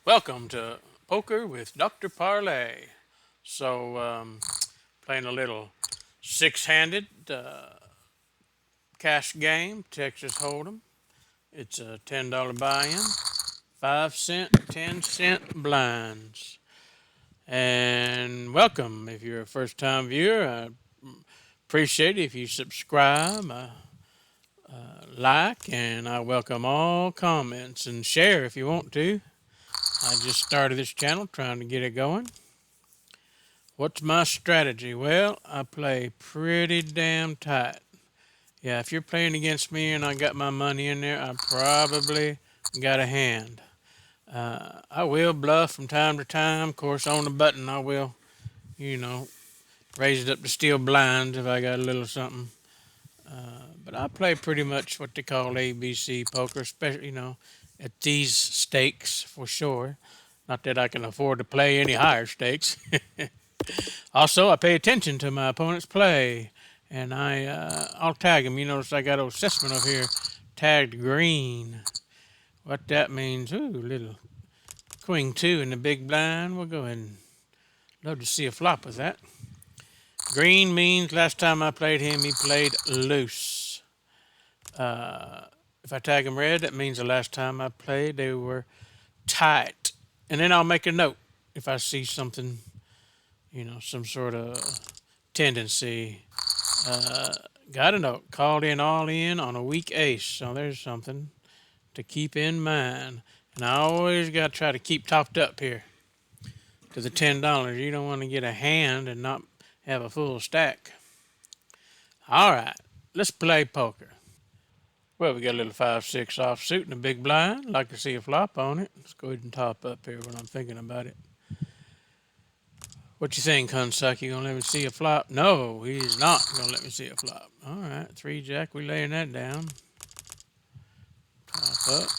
Welcome to Poker with Dr. Parlay. Playing a little six-handed cash game, Texas Holdem. It's a $10 buy-in, 5 cent, 10-cent blinds. And welcome. If you're a first-time viewer, I appreciate it if you subscribe, like, and I welcome all comments and share if you want to. I just started this channel trying to get it going. What's my strategy? Well, I play pretty damn tight. Yeah, if you're playing against me and I got my money in there, I probably got a hand. I will bluff from time to time. Of course, on the button, I will, you know, raise it up to steel blinds if I got a little something. But I play pretty much what they call ABC poker, especially, at these stakes for sure. Not that I can afford to play any higher stakes. Also, I pay attention to my opponent's play, and I'll tag him. You notice I got old Sessman over here tagged green. What that means? Ooh, little queen two in the big blind. We'll go ahead and love to see a flop with that. Green means last time I played him, he played loose. If I tag him red, that means the last time I played, they were tight. And then I'll make a note if I see something, some sort of tendency. Uh, got a note. Called in all in on a weak ace. So there's something to keep in mind. And I always got to try to keep topped up here to the $10. You don't want to get a hand and not have a full stack. All right, let's play poker. Well, we got a little 5-6 offsuit and a big blind. Like to see a flop on it. Let's go ahead and top up here when I'm thinking about it. What you think, Hunsuck? You gonna let me see a flop? No, he's not gonna let me see a flop. All right, 3-jack, we laying that down. Top up.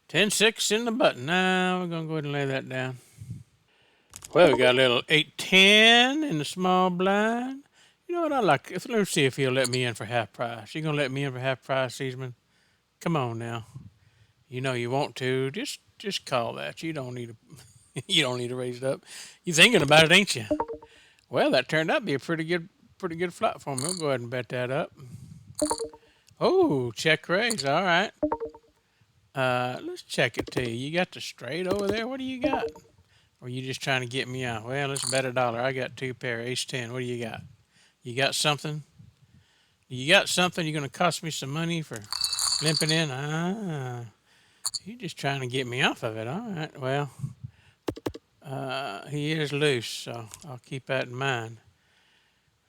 10-6 in the button. Now we're gonna go ahead and lay that down. Well, we got a little 8-10 in the small blind. You know what I like? Let's see if he'll let me in for half price. You gonna let me in for half price, Seaman? Come on now. You know you want to. Just call that. You don't need to. You don't need to raise it up. You thinking about it, ain't you? Well, that turned out to be a pretty good flop for me. We'll go ahead and bet that up. Oh, check raise. All right. Let's check it to you. You got the straight over there. What do you got? Or are you just trying to get me out? Well, let's bet a dollar. I got two pair. Ace 10. What do you got? You got something? You got something? You're going to cost me some money for limping in? You're just trying to get me off of it. All right. Well, he is loose, so I'll keep that in mind.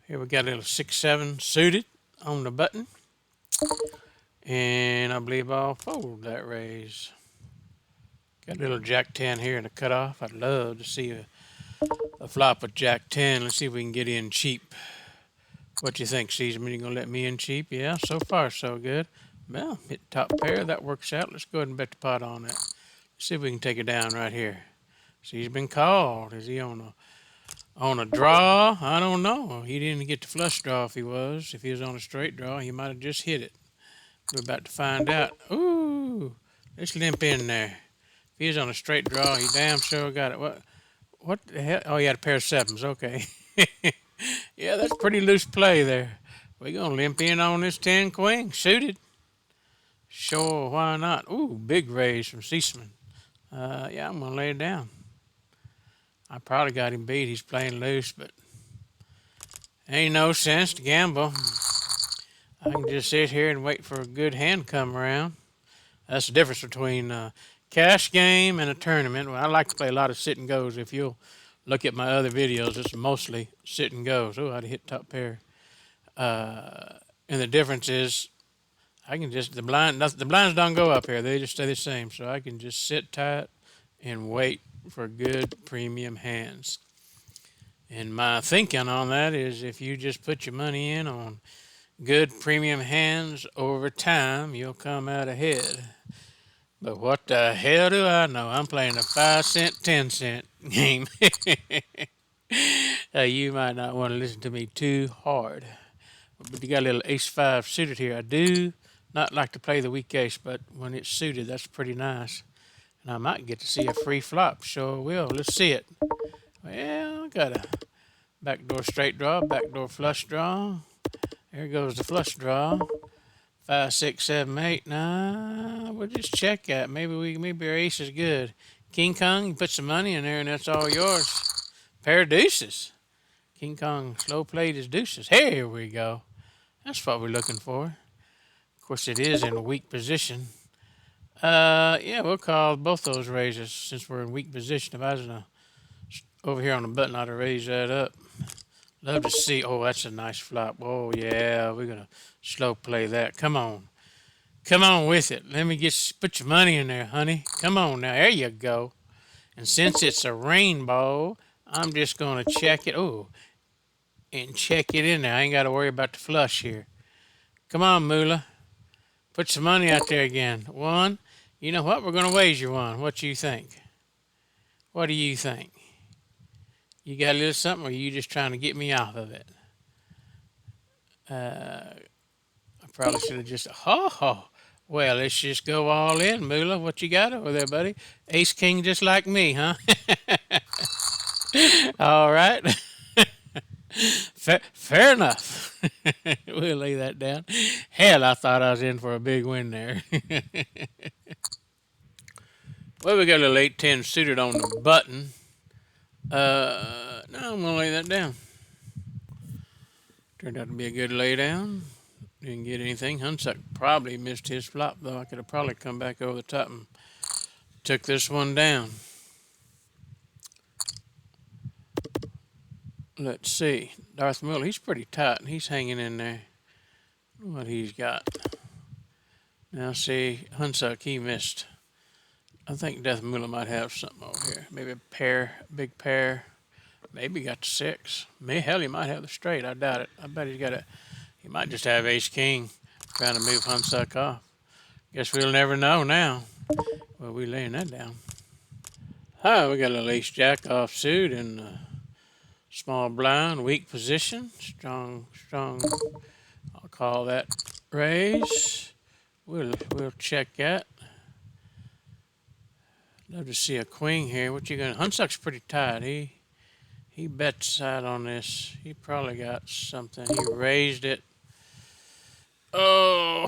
Here we got a little 6-7 suited on the button. And I believe I'll fold that raise. Got a little Jack 10 here in the cutoff. I'd love to see a flop with Jack 10. Let's see if we can get in cheap. What you think, Season? You gonna let me in cheap? Yeah, so far so good. Well, hit top pair. That works out. Let's go ahead and bet the pot on that. Let's see if we can take it down right here. See, he's been called. Is he on a draw? I don't know. He didn't get the flush draw if he was. If he was on a straight draw, he might have just hit it. We're about to find out. Ooh, let's limp in there. If he was on a straight draw, he damn sure got it. What the hell? Oh, he had a pair of sevens. Okay. Yeah, that's pretty loose play there. We're going to limp in on this 10 queen. Suited. Sure, why not? Ooh, big raise from Seisman. Yeah, I'm going to lay it down. I probably got him beat. He's playing loose, but ain't no sense to gamble. I can just sit here and wait for a good hand to come around. That's the difference between a cash game and a tournament. Well, I like to play a lot of sit and goes. If you'll look at my other videos, it's mostly sit and goes. Oh, I'd hit top pair. And the difference is I can just, the blinds don't go up here. They just stay the same. So I can just sit tight and wait for good premium hands. And my thinking on that is if you just put your money in on good premium hands over time, you'll come out ahead. But what the hell do I know? I'm playing a 5-cent, 10-cent game. You might not want to listen to me too hard. But you got a little ace-5 suited here. I do not like to play the weak ace, but when it's suited, that's pretty nice. And I might get to see a free flop. Sure will. Let's see it. Well, got a backdoor straight draw, backdoor flush draw. There goes the flush draw. 5, 6, 7, 8. Nah, we'll just check that. Maybe our ace is good. King Kong, you put some money in there and that's all yours. Pair of deuces. King Kong slow played his deuces. Here we go. That's what we're looking for. Of course, it is in a weak position. Yeah, we'll call both those raises since we're in weak position. If I was over here on the button, I'd have raised that up. Love to see. Oh, that's a nice flop. Oh, yeah, we're going to slow play that. Come on. Come on with it. Let me put your money in there, honey. Come on now. There you go. And since it's a rainbow, I'm just going to check it. Oh, and check it in there. I ain't got to worry about the flush here. Come on, Moolah. Put some money out there again. One. You know what? We're going to wager one. What do you think? What do you think? You got a little something, or are you just trying to get me off of it? I probably should have just, well, let's just go all in, Moolah. What you got over there, buddy? Ace King just like me, huh? All right. Fair enough. We'll lay that down. Hell, I thought I was in for a big win there. Well, we got a little 8-10 suited on the button. No, I'm going to lay that down. Turned out to be a good lay down. Didn't get anything. Hunsuck probably missed his flop, though. I could have probably come back over the top and took this one down. Let's see. Darth Miller, he's pretty tight, and he's hanging in there. What he's got. Now, see, Hunsuck, he missed. I think Darth Miller might have something over here. Maybe a pair, big pair. Maybe got the 6. Hell, he might have the straight. I doubt it. I bet he's got he might just have Ace King trying to move Hunsuck off. Guess we'll never know now. Well, we laying that down. Hi, we got a little Ace Jack offsuit in small blind, weak position. Strong. I'll call that raise. We'll check that. Love to see a queen here. What you gonna? Hunsuck's pretty tight. He bet side on this. He probably got something. He raised it. Oh,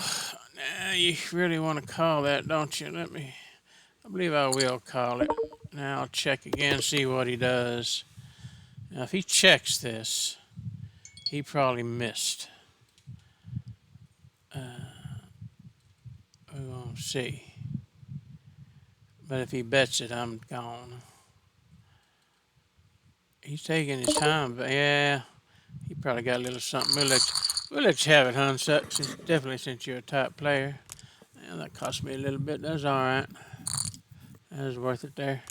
now you really want to call that, don't you? I believe I will call it. Now I'll check again, see what he does. Now if he checks this, he probably missed. We're going to see. But if he bets it, I'm gone. He's taking his time, but yeah, he probably got a little something. We'll let you have it, Hunsuck. Definitely since you're a top player. Yeah, that cost me a little bit. That's all right. That was worth it there.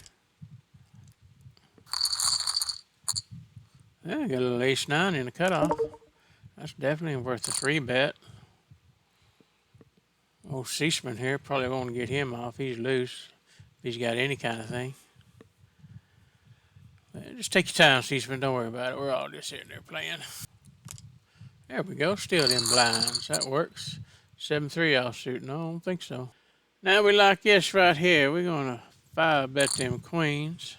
Yeah, got a little ace-9 in the cutoff. That's definitely worth a 3-bet. Old Seisman here probably won't get him off. He's loose if he's got any kind of thing. Just take your time, Seisman. Don't worry about it. We're all just sitting there playing. There we go. Still in blinds. That works. 7-3 offsuit. No, I don't think so. Now we like this right here. We're going to 5-bet them queens.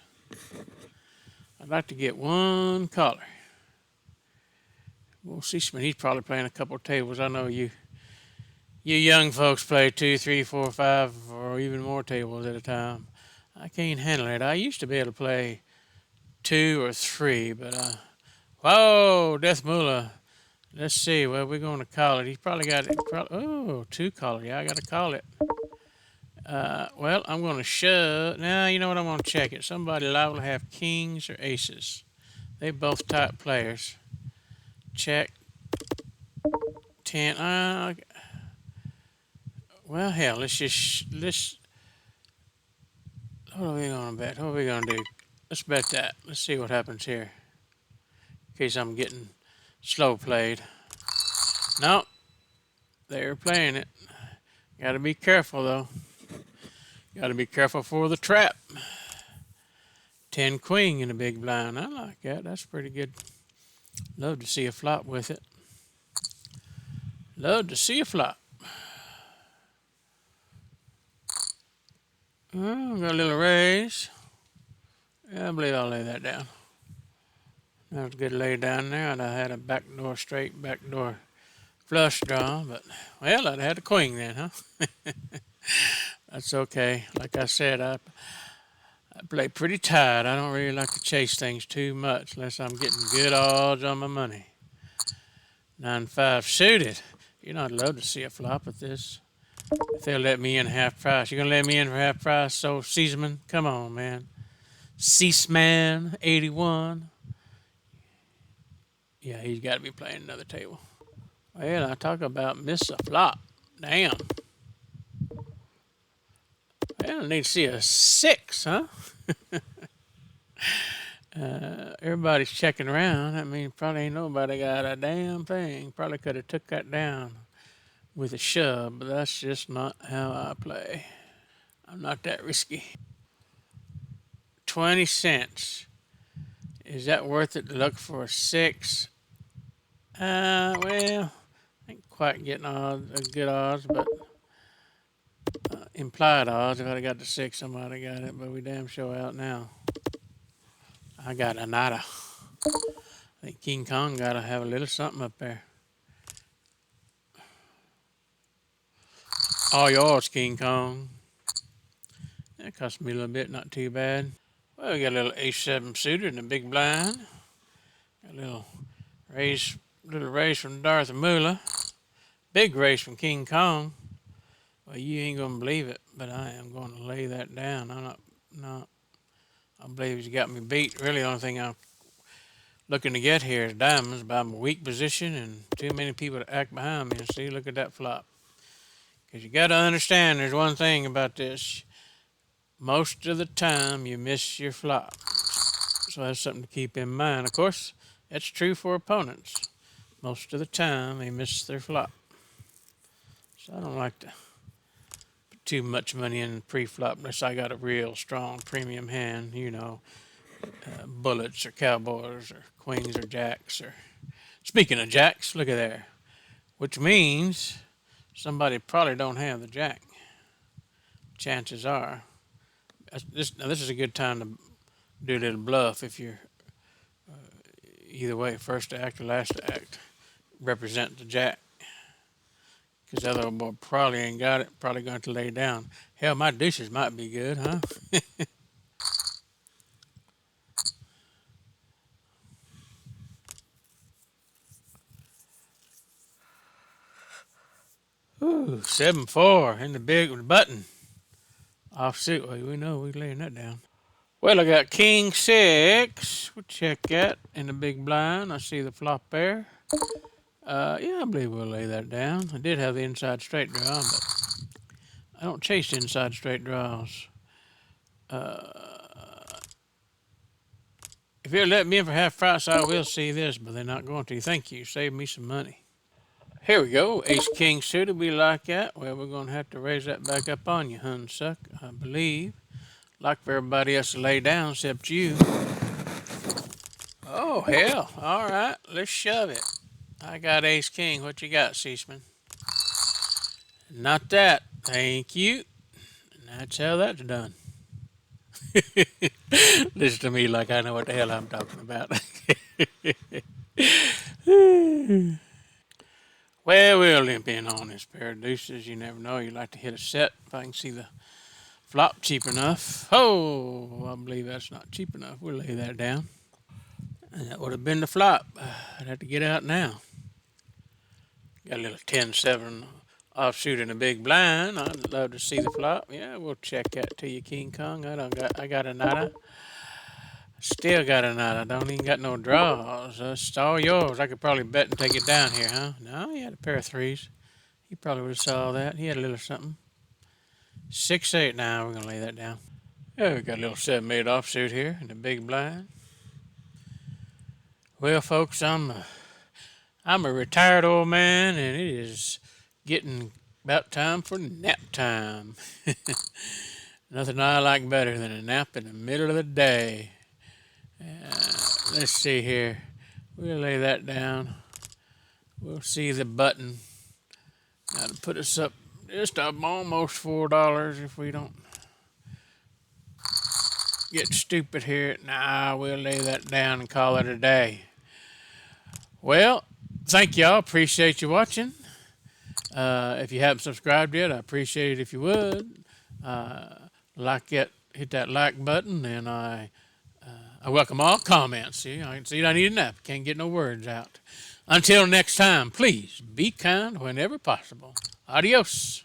I'd like to get one caller. Well, Seisman, he's probably playing a couple of tables. I know you young folks play 2, 3, 4, 5, or even more tables at a time. I can't handle it. I used to be able to play 2 or 3, but whoa, Death Moolah. Let's see. Well, we're going to call it. He's probably got it. Oh, 2 caller. Yeah, I got to call it. Well, I'm going to shove. Now, you know what? I'm going to check it. Somebody liable to have kings or aces. They both top players. Check. 10. Well, hell, let's. What are we going to bet? What are we going to do? Let's bet that. Let's see what happens here. In case I'm getting slow played. Nope. They're playing it. Got to be careful, though. Got to be careful for the trap. 10 queen in the big blind. I like that. That's pretty good. Love to see a flop with it. Love to see a flop. Oh, got a little raise. Yeah, I believe I'll lay that down. That was a good lay down there, and I had a backdoor straight, backdoor flush draw, but well, I'd had a queen then, huh? That's okay. Like I said, I play pretty tight. I don't really like to chase things too much unless I'm getting good odds on my money. 9-5 suited. You know, I'd love to see a flop at this. If they'll let me in half price. You gonna let me in for half price? So Seasman, come on, man. Ceaseman 81. Yeah, he's got to be playing another table. Well, I talk about miss a flop. Damn. Well, I need to see a 6, huh? Everybody's checking around. That means probably ain't nobody got a damn thing. Probably could have took that down with a shove, but that's just not how I play. I'm not that risky. 20 cents. Is that worth it to look for a 6? Well, ain't quite getting odds, good odds, but implied odds. If I'd have got the 6, somebody got it, but we damn sure out now. I got a nada. I think King Kong got to have a little something up there. All yours, King Kong. That cost me a little bit, not too bad. Well, we got a little ace-7 suited in the big blind. Got a little raise from Darth Moolah. Big raise from King Kong. Well, you ain't gonna believe it, but I am going to lay that down. I believe he's got me beat. Really, the only thing I'm looking to get here is diamonds, but I'm a weak position and too many people to act behind me. And see, look at that flop. Because you got to understand, there's one thing about this. Most of the time, you miss your flop. So that's something to keep in mind. Of course, that's true for opponents. Most of the time, they miss their flop. So I don't like to put too much money in pre-flop unless I got a real strong premium hand, bullets or cowboys or queens or jacks. Or speaking of jacks, look at there. Which means somebody probably don't have the jack. Chances are. Now this is a good time to do a little bluff if you're either way, first act or last act, represent the jack. Because the other boy probably ain't got it, probably going to lay down. Hell, my deuces might be good, huh? Ooh, 7-4 in the big button. Offsuit, well, we know we're laying that down. Well, I got King 6. We'll check that in the big blind. I see the flop there. Yeah, I believe we'll lay that down. I did have the inside straight draw, but I don't chase inside straight draws. If you'll let me in for half price, I will see this, but they're not going to. Thank you. Save me some money. Here we go. Ace King suited. We like that. Well, we're going to have to raise that back up on you, Hunsuck, I believe. Like for everybody else to lay down except you. Oh, hell. All right. Let's shove it. I got Ace King. What you got, Seaman? Not that. Thank you. And that's how that's done. Listen to me like I know what the hell I'm talking about. Well, we'll limp in on this pair of deuces. You never know. You like to hit a set if I can see the flop cheap enough. Oh, I believe that's not cheap enough. We'll lay that down. And that would have been the flop. I'd have to get out now. Got a little 10-7 offsuit in a big blind. I'd love to see the flop. Yeah, we'll check that to you, King Kong. I got a nada. Still got a nada. Don't even got no draws. It's all yours. I could probably bet and take it down here, huh? No, he had a pair of threes. He probably would have saw that. He had a little something. 6-8 now. We're going to lay that down. Yeah, we got a little 7-8 offsuit here in the big blind. Well, folks, I'm a retired old man, and it is getting about time for nap time. Nothing I like better than a nap in the middle of the day. Let's see here. We'll lay that down. We'll see the button. That'll put us up just up almost $4 if we don't get stupid here. Nah, we'll lay that down and call it a day. Well, thank y'all. Appreciate you watching. If you haven't subscribed yet, I appreciate it if you would. Like it, hit that like button, and I welcome all comments. See, I need a nap. Can't get no words out. Until next time, please be kind whenever possible. Adios.